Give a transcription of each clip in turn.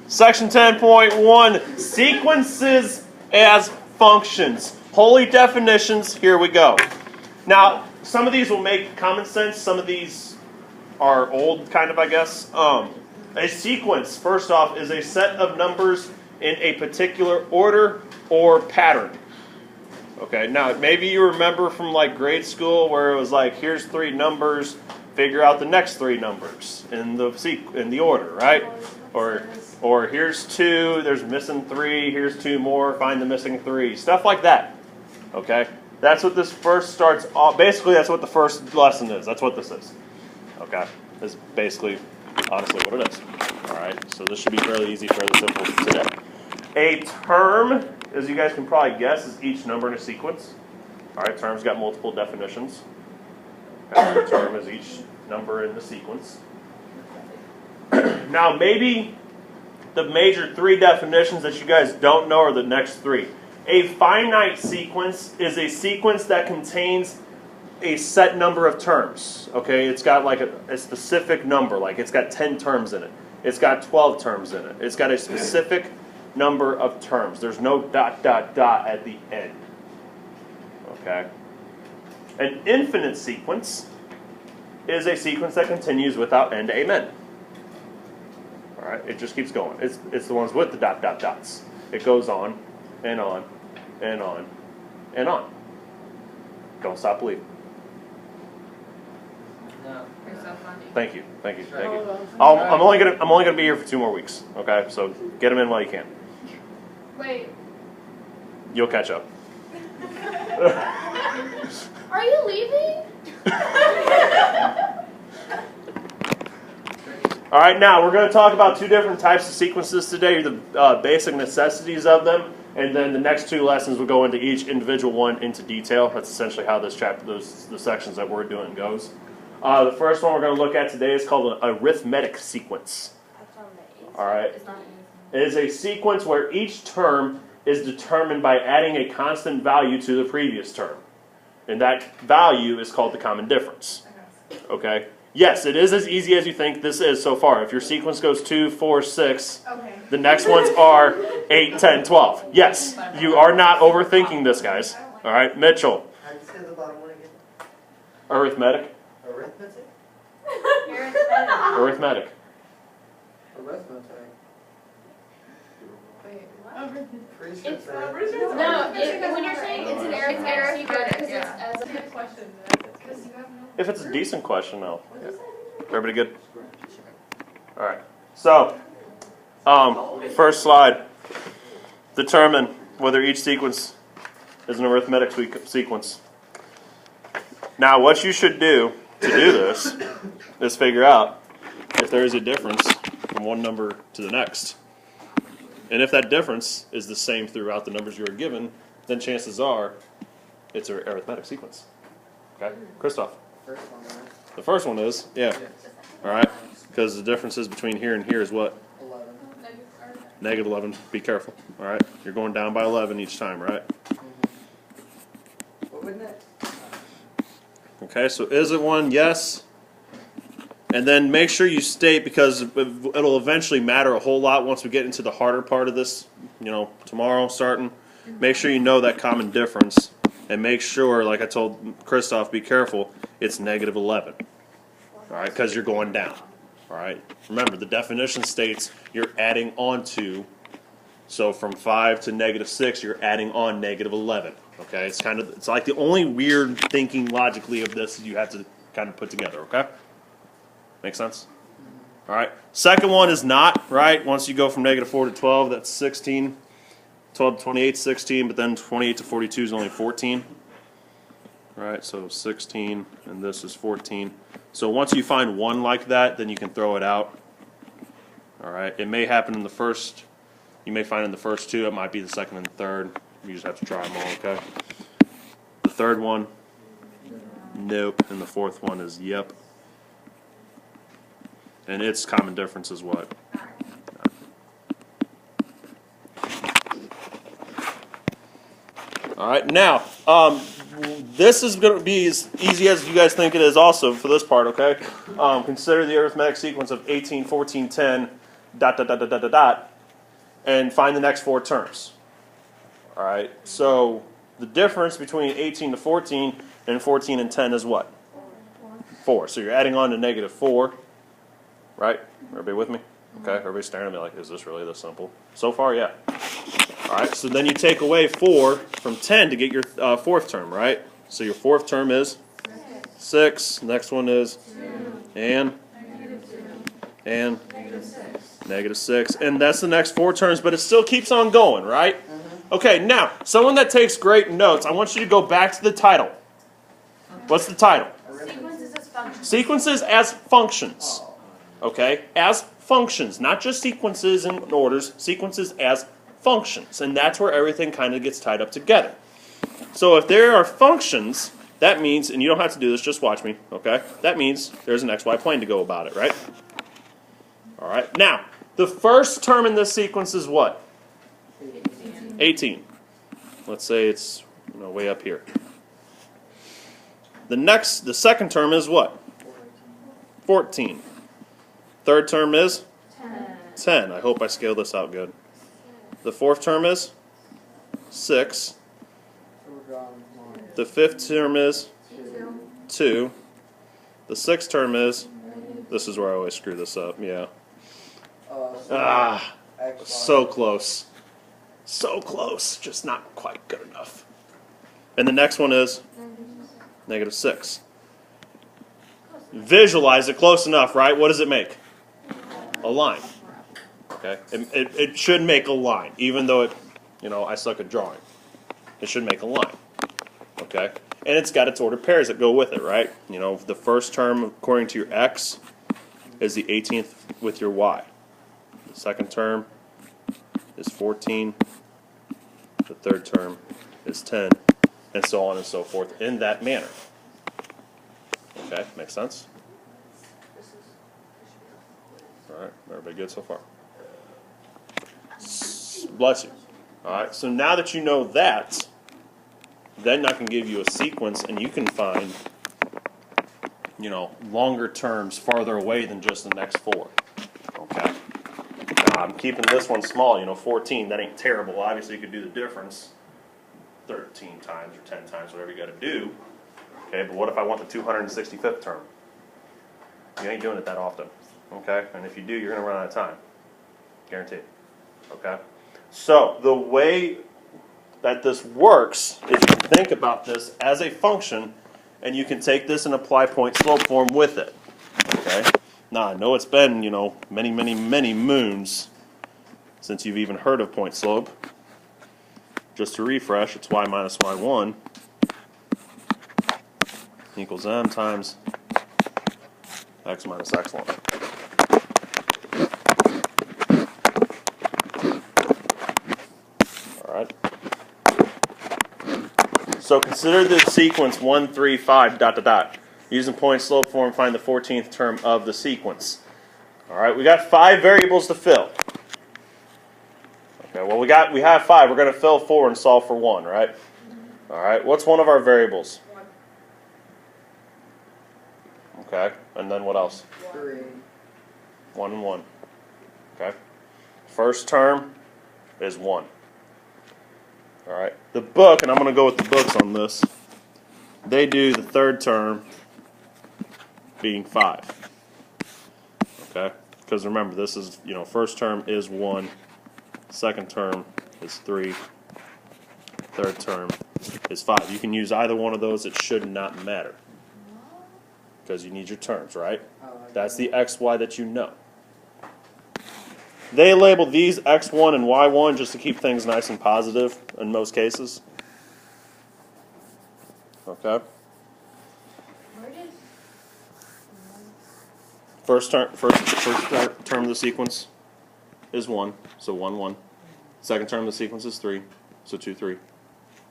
Section 10.1, sequences as functions. Holy definitions, here we go. Now, some of these will make common sense. Some of these are old, kind of, I guess. A sequence, first off, is a set of numbers in a particular order or pattern. Okay, now maybe you remember from like grade school where it was like, here's 3 numbers, figure out the next 3 numbers in the order, right? Or here's 2, there's missing 3, here's 2 more, find the missing 3, stuff like that. Okay, that's what this first starts off. Basically, that's what the first lesson is. That's what this is. Okay, this is basically, honestly, what it is. All right, so this should be fairly easy, fairly simple today. A term, as you guys can probably guess, is each number in a sequence. All right, terms got multiple definitions. Okay, a term is each number in the sequence. Now, maybe the major 3 definitions that you guys don't know are the next 3. A finite sequence is a sequence that contains a set number of terms. Okay, it's got like a specific number, like it's got 10 terms in it. It's got 12 terms in it. It's got a specific number of terms. There's no ... at the end. Okay. An infinite sequence is a sequence that continues without end. Amen. All right, it just keeps going. It's the ones with the ... dots. It goes on and on and on and on. Don't stop believing. No. You're so funny. Thank you. I'm only gonna be here for 2 more weeks. Okay, so get them in while you can. Wait, You'll catch up. are you leaving? All right, now we're going to talk about 2 different types of sequences today, the basic necessities of them, and then the next 2 lessons will go into each individual one into detail. That's essentially how this chapter, the sections that we're doing goes. The first one we're going to look at today is called an arithmetic sequence. All right. It is a sequence where each term is determined by adding a constant value to the previous term. And that value is called the common difference. Okay? Yes, it is as easy as you think this is so far. If your sequence goes 2, 4, 6, Okay. the next ones are 8, 10, 12. Yes, you are not overthinking this, guys. All right, Mitchell. How do you say the bottom one again? Arithmetic. Arithmetic? Arithmetic. Arithmetic. Wait, what? Pretty sure It's arithmetic. when you're saying it's an arithmetic because it's as a good question. Because you have no. If it's a decent question, no. Yeah. Everybody good? All right. So, first slide. Determine whether each sequence is an arithmetic sequence. Now, what you should do to do this is figure out if there is a difference from one number to the next. And if that difference is the same throughout the numbers you are given, then chances are it's an arithmetic sequence. Okay? Christoph. First one, right? The first one is, yeah. All right? Because the differences between here and here is what? 11. Negative 11. Be careful. All right? You're going down by 11 each time, right? What would next? Okay, so is it one? Yes. And then make sure you state, because it'll eventually matter a whole lot once we get into the harder part of this, tomorrow starting. Make sure you know that common difference. And make sure, like I told Christoph, be careful, it's negative 11. All right, because you're going down. All right. Remember, the definition states you're adding on to. So from 5 to negative 6, you're adding on negative 11. Okay, it's like the only weird thinking logically of this you have to kind of put together. Okay, make sense? All right. Second one is not right. Once you go from negative 4 to 12, that's 16. 12 to 28, 16, but then 28 to 42 is only 14. All right, so 16, and this is 14. So once you find one like that, then you can throw it out. All right, it may happen in the first. You may find in the first 2. It might be the second and the third. You just have to try them all, okay? The third one, nope, and the fourth one is yep. And its common difference is what? All right, now, this is going to be as easy as you guys think it is also for this part, okay? Consider the arithmetic sequence of 18, 14, 10, ... and find the next 4 terms. All right, so the difference between 18 to 14 and 14 and 10 is what? 4. So you're adding on to negative 4, right? Everybody with me? Okay, everybody's staring at me like, is this really this simple? So far, yeah. All right, so then you take away 4 from 10 to get your 4th term, right? So your 4th term is 6. Next one is and negative 6. And that's the next 4 terms, but it still keeps on going, right? Okay, now, someone that takes great notes, I want you to go back to the title. What's the title? Sequences as functions. Sequences as functions. Okay, as functions, not just sequences and orders, sequences as functions. And that's where everything kind of gets tied up together. So if there are functions, that means, and you don't have to do this, just watch me, okay? That means there's an xy plane to go about it, right? All right, now, the first term in this sequence is what? 18. Let's say it's way up here. The second term is what? 14. Third term is 10. I hope I scaled this out good. The 4th term is 6. The 5th term is 2. The 6th term is, this is where I always screw this up, yeah. So close. So close, just not quite good enough. And the next one is negative 6. Visualize it close enough, right? What does it make? A line. Okay? It should make a line, even though I suck at drawing. It should make a line. Okay? And it's got its ordered pairs that go with it, right? The first term, according to your x, is the 18th with your y. The second term is 14. The third term is 10. And so on and so forth in that manner. Okay, makes sense? All right, everybody good so far? Bless you. All right, so now that you know that, then I can give you a sequence and you can find, longer terms farther away than just the next 4. Okay? Now, I'm keeping this one small, 14, that ain't terrible. Obviously, you could do the difference 13 times or 10 times, whatever you got to do. Okay, but what if I want the 265th term? You ain't doing it that often. Okay, and if you do, you're going to run out of time. Guaranteed. Okay? So, the way that this works is you think about this as a function, and you can take this and apply point-slope form with it. Okay? Now, I know it's been, many, many, many moons since you've even heard of point-slope. Just to refresh, it's y minus y1 equals m times x minus x1. All right. So consider the sequence 1, 3, 5, dot, dot, dot. Using point-slope form, find the 14th term of the sequence. All right, we got 5 variables to fill. Okay, well, we have 5. We're going to fill 4 and solve for 1, right? All right, what's one of our variables? 1. Okay, and then what else? 3. 1 and 1. Okay. First term is 1. All right. The book, and I'm going to go with the books on this, they do the third term being 5. Okay? Because remember, this is, first term is 1, second term is 3, third term is 5. You can use either one of those. It should not matter. Because you need your terms, right? That's the xy that you know. They label these x1 and y1 just to keep things nice and positive in most cases. Okay? First term of the sequence is 1, so 1, 1. Second term of the sequence is 3, so 2, 3.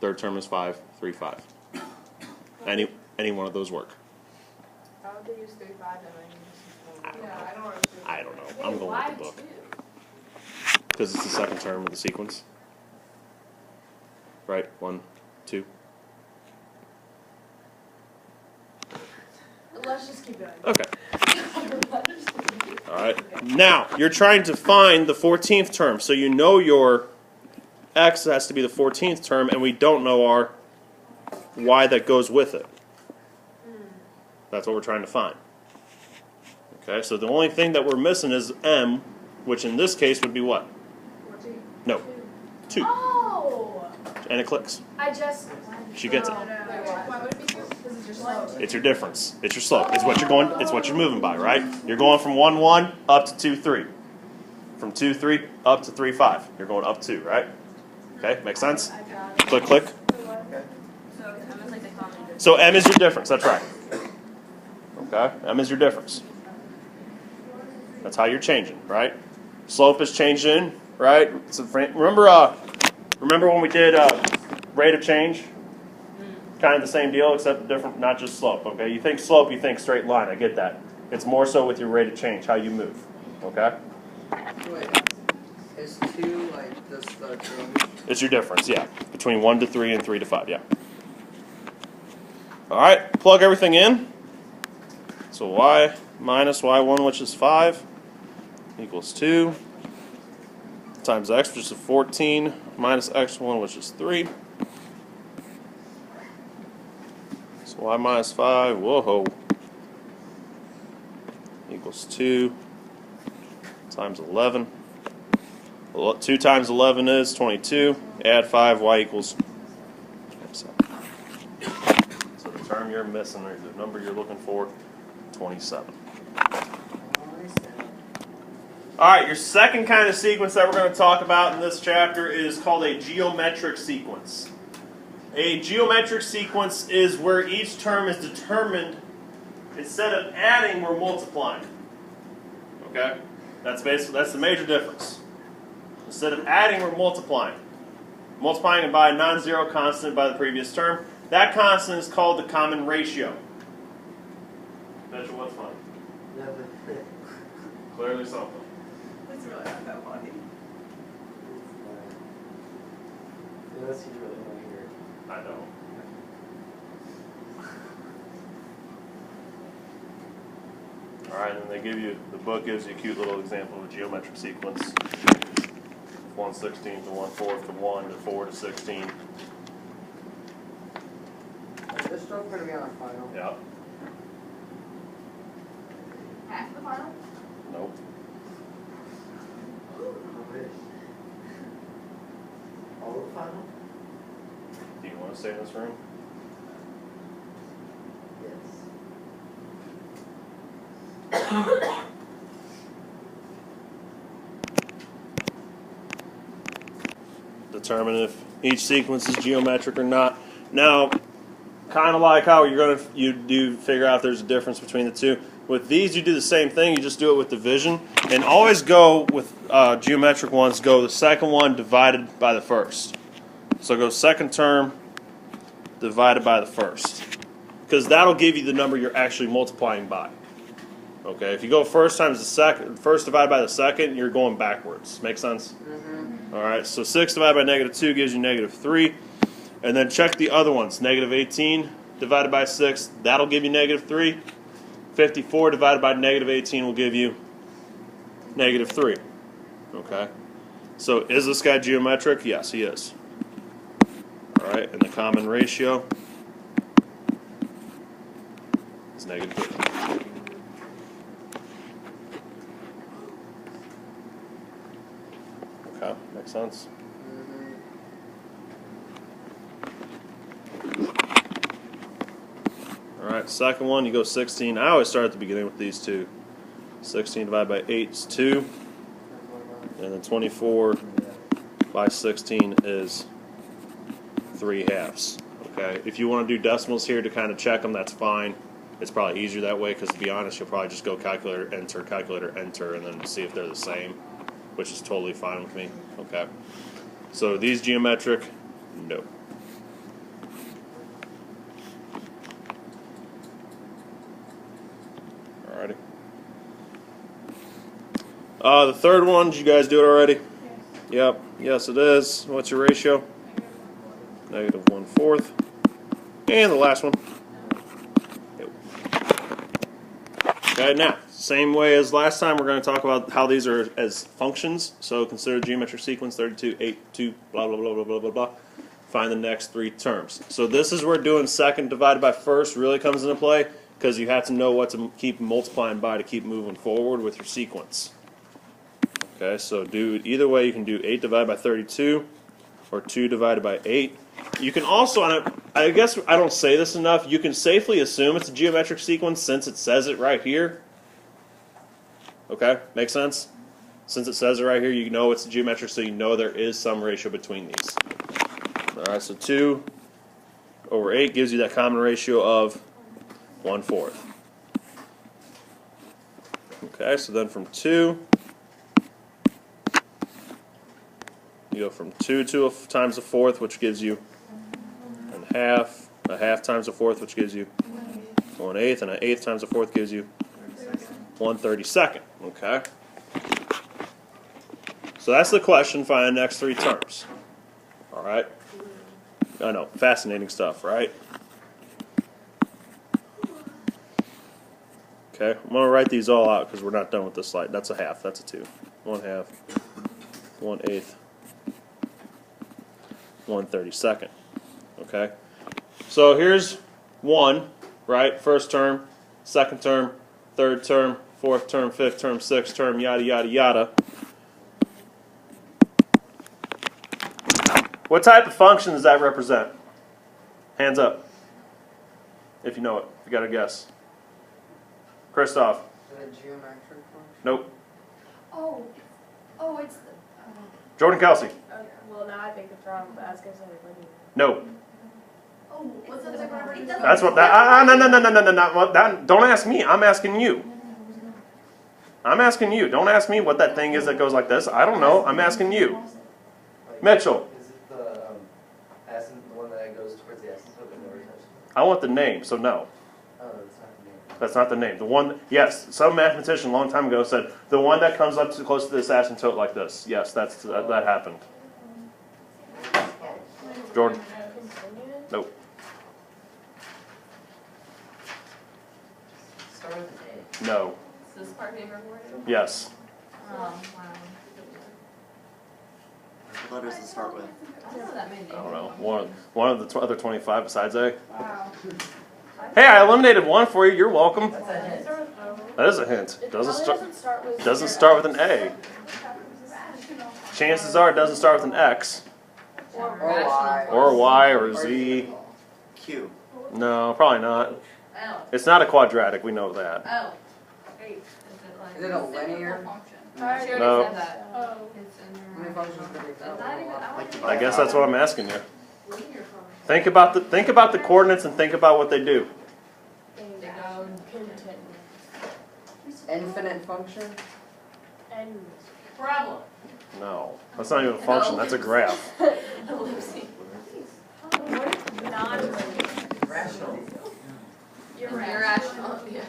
Third term is 5, 3, 5. Any one of those work. How would they use 3, 5, and I don't know. I'm going with the book. Because it's the second term of the sequence. Right? 1, 2. Let's just keep going. Okay. All right. right? Now, you're trying to find the 14th term, so you know your x has to be the 14th term, and we don't know our y that goes with it. That's what we're trying to find. Okay, so the only thing that we're missing is m, which in this case would be what? 14. No, 2. Oh! And it clicks. I just. She gets it. Why would it be 2? Because it's your slope. It's your difference. It's your slope. It's what you're going. It's what you're moving by, right? You're going from 1, 1 up to 2, 3. From 2, 3 up to 3, 5. You're going up 2, right? Okay, makes sense? Click, click. So m is your difference. That's right. Okay, m is your difference. That's how you're changing, right? Slope is changing, right? So remember when we did rate of change? Kind of the same deal, except different, not just slope. Okay, you think slope, you think straight line. I get that. It's more so with your rate of change, how you move. Okay. Wait, is 2 like this the range? It's your difference, yeah, between 1 to 3 and 3 to 5, yeah. All right, plug everything in. So y minus y1, which is 5, equals 2, times x, which is 14, minus x1, which is 3. So y minus 5, whoa, equals 2 times 11. 2 times 11 is 22. Add 5, y equals 27. So the term you're missing, or the number you're looking for, 27. All right, your second kind of sequence that we're going to talk about in this chapter is called a geometric sequence. A geometric sequence is where each term is determined, instead of adding, we're multiplying. Okay? That's the major difference. Instead of adding, we're multiplying. Multiplying by a non-zero constant by the previous term. That constant is called the common ratio. Bet you what's funny? Clearly something. It's really not that funny. Unless you really want to hear it. I don't. Alright, and they give you, the book gives you a cute little example of a geometric sequence. 1/16 to 1/4 to 1 to 4 to 16. This stuff's going to be on our final. Yeah. Half the final? Nope. All the final? Do you want to stay in this room? Yes. Determine if each sequence is geometric or not. Now, kind of like how you do figure out if there's a difference between the two. With these, you do the same thing. You just do it with division, and always go with geometric ones. Go the second one divided by the first. So go second term divided by the first, because that'll give you the number you're actually multiplying by. Okay, if you go first times the second, first divided by the second, you're going backwards. Make sense? Mm-hmm. All right, so 6 divided by -2 gives you -3. And then check the other ones. -18 divided by 6, that'll give you -3. 54 divided by -18 will give you -3. Okay? So is this guy geometric? Yes, he is. All right, and the common ratio is -3. Okay, makes sense? All right, second one, you go 16. I always start at the beginning with these two. 16 divided by 8 is 2. And then 24 by 16 is 3/2. Okay, if you want to do decimals here to kind of check them, that's fine. It's probably easier that way because, to be honest, you'll probably just go calculator, enter, and then see if they're the same, which is totally fine with me. Okay, so these geometric, no. Alrighty. The third one, did you guys do it already? Yes. Yep. Yes, it is. What's your ratio? -1/4. And the last one. Yep. Okay, now Same way as last time, we're going to talk about how these are as functions. So consider geometric sequence 32, 8, 2, blah, blah, blah, blah, blah, blah, blah. Find the next three terms. So this is where doing second divided by first really comes into play, because you have to know what to keep multiplying by to keep moving forward with your sequence. Okay, so do either way. You can do 8 divided by 32 or 2 divided by 8. You can also, I guess I don't say this enough, you can safely assume it's a geometric sequence since it says it right here. Okay, makes sense? Since it says it right here, you know it's geometric, so you know there is some ratio between these. Alright, so 2 over 8 gives you that common ratio of 1/4. Okay, so then from 2, you go from 2 to times a fourth, which gives you a half times a fourth, which gives you 1/8, and an eighth times a fourth gives you 1/32. Okay? So that's the question, find the next three terms. Alright? I know, fascinating stuff, right? Okay, I'm going to write these all out because we're not done with this slide. That's a half, that's a 2. 1/2, 1/8, 1/32. Okay? So here's 1, right? First term, second term, third term, fourth term, fifth term, sixth term, yada, yada, yada. What type of function does that represent? Hands up. If you know it. If you got a guess. Christoph. Is it a geometric function? Nope. Oh, it's the. Jordan Kelsey. Okay, well now I think it's wrong, but I was gonna say linear. No. Oh, what's the difference? That's what that. No. That, don't ask me. I'm asking you. I'm asking you. Don't ask me what that thing is that goes like this. I don't know. I'm asking you. Mitchell. Is it the asymptote, the one that goes towards the asymptote and never touches? I want the name, so no. Oh, that's not the name. That's not the name. The one, yes, some mathematician a long time ago said the one that comes up too close to this asymptote like this. Yes, that happened. Jordan. Nope. Start with No. A. Is this part being recorded? Yes. Oh, wow. What letters to start with? I don't know that many. I don't know. One of the other 25 besides A. Wow. Hey, I eliminated one for you. You're welcome. That's a hint. That is a hint. It Doesn't probably start. doesn't start with. Doesn't start with an A. Chances are it doesn't start with an X Or Y. or a Y or a Z. Q. No, probably not. Oh. It's not a quadratic. We know that. Oh. Wait. Is it a linear? She already No. said that. Oh. It's in How many her. functions could it It's not even. have? I guess that's what I'm asking you. Think about the coordinates and think about what they do. They go. Infinite function? And Problem. No, that's not even a function. That's a graph. Ellipse. Rational. you're Irrational. Yeah.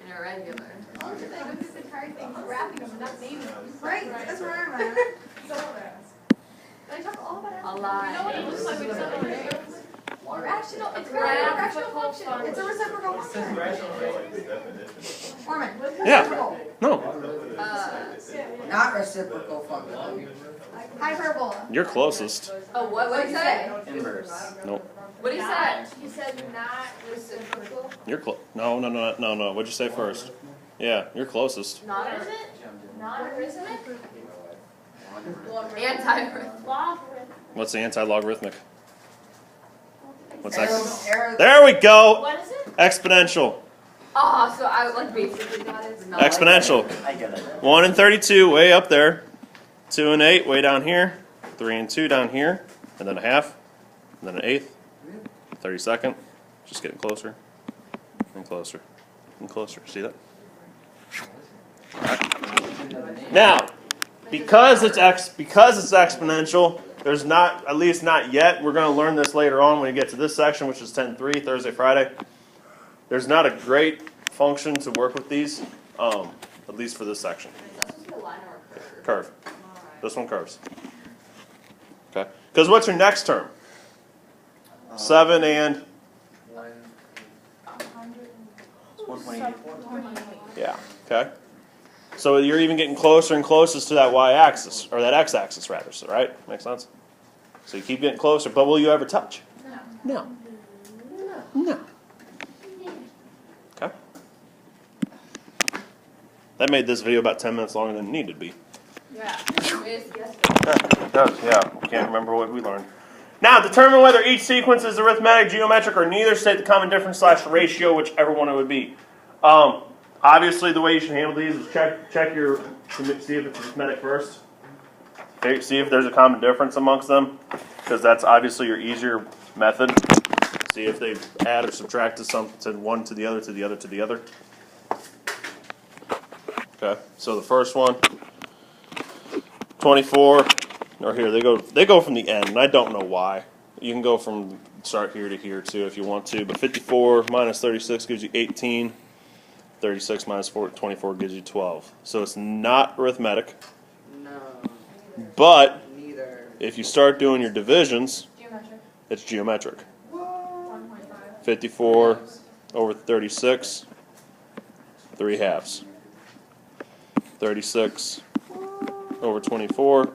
And irregular. Oh, they go through the entire thing, graphing them, not naming them. right. That's where I'm at. They talk all about it. A lie. You know what it looks like? We just don't know. Rational, it's Right. a rational function. It's a reciprocal function. Orman. Yeah. No, Not reciprocal function. Hyperbola. you're closest. Oh, what did he say? Inverse. Nope. What did he say? You said not reciprocal. You're close. No. What'd you say first? Yeah, you're closest. Not What is it? Non-arithmetic? anti. Logarithm. What's the anti-logarithmic? What's that? Arrow. There we go. What is it? Exponential. Oh, so I like basically got it. No, Exponential. I get it. 1 and 32, way up there. 2 and 8, way down here. 3 and 2 down here. And then a half. And then an eighth. 32nd. Just getting closer. And closer. And closer. See that? Now, because it's exponential, there's not, at least not yet, we're going to learn this later on when we get to this section, which is 10.3, Thursday, Friday. There's not a great function to work with these, at least for this section. That's supposed to be a line or a curve. Curve. This one curves. Okay. Because what's your next term? 7 and Yeah. Okay. So you're even getting closer and closest to that y-axis, or that x-axis rather. So right, makes sense. So you keep getting closer, but will you ever touch? No. No. Okay. That made this video about 10 minutes longer than it needed to be. Yeah. It does, yeah. Can't remember what we learned. Now, determine whether each sequence is arithmetic, geometric, or neither. State the common difference / ratio, whichever one it would be. Obviously, the way you should handle these is check your, see if it's arithmetic first. Okay, see if there's a common difference amongst them, because that's obviously your easier method. See if they add or subtracted something, one to the other, to the other, to the other. Okay, so the first one, 24, or here, they go from the end, and I don't know why. You can go from start here to here too if you want to, but 54 minus 36 gives you 18. 36 minus 24 gives you 12. So it's not arithmetic, No. but Neither. if you start doing your divisions, Geometric. it's geometric. 1.5. 54 over 36, 3 halves. 36 over 24,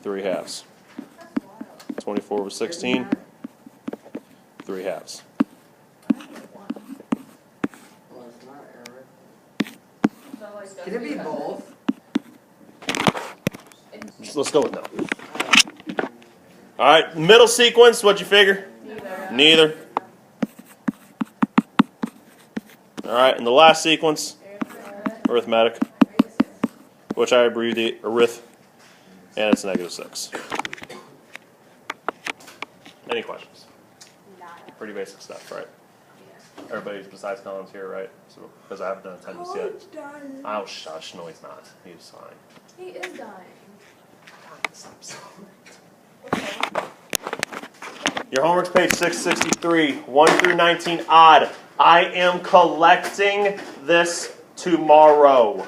3 halves. 24 over 16, 3 halves. Well, it's not error. So, like, Can it be both? Let's go with no. All right, middle sequence, what'd you figure? Neither. All right, and the last sequence, arithmetic, which I abbreviate arith, and it's -6. Any questions? Pretty basic stuff, right? Everybody besides Colin's here, right? So, because I haven't done attendance yet. Oh, shush, no he's not. He's fine. He is dying. Your homework's page 663, 1 through 19 odd. I am collecting this tomorrow.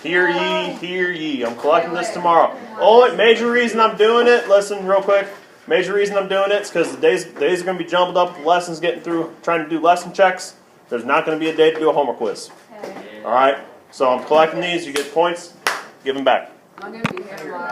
Hear ye, hear ye. I'm collecting this tomorrow. Oh, major reason I'm doing it, listen real quick. Major reason I'm doing it is because the days are going to be jumbled up with lessons getting through, trying to do lesson checks. There's not going to be a day to do a homework quiz. All right? So I'm collecting these. You get points. Give them back. I'm gonna be here tomorrow.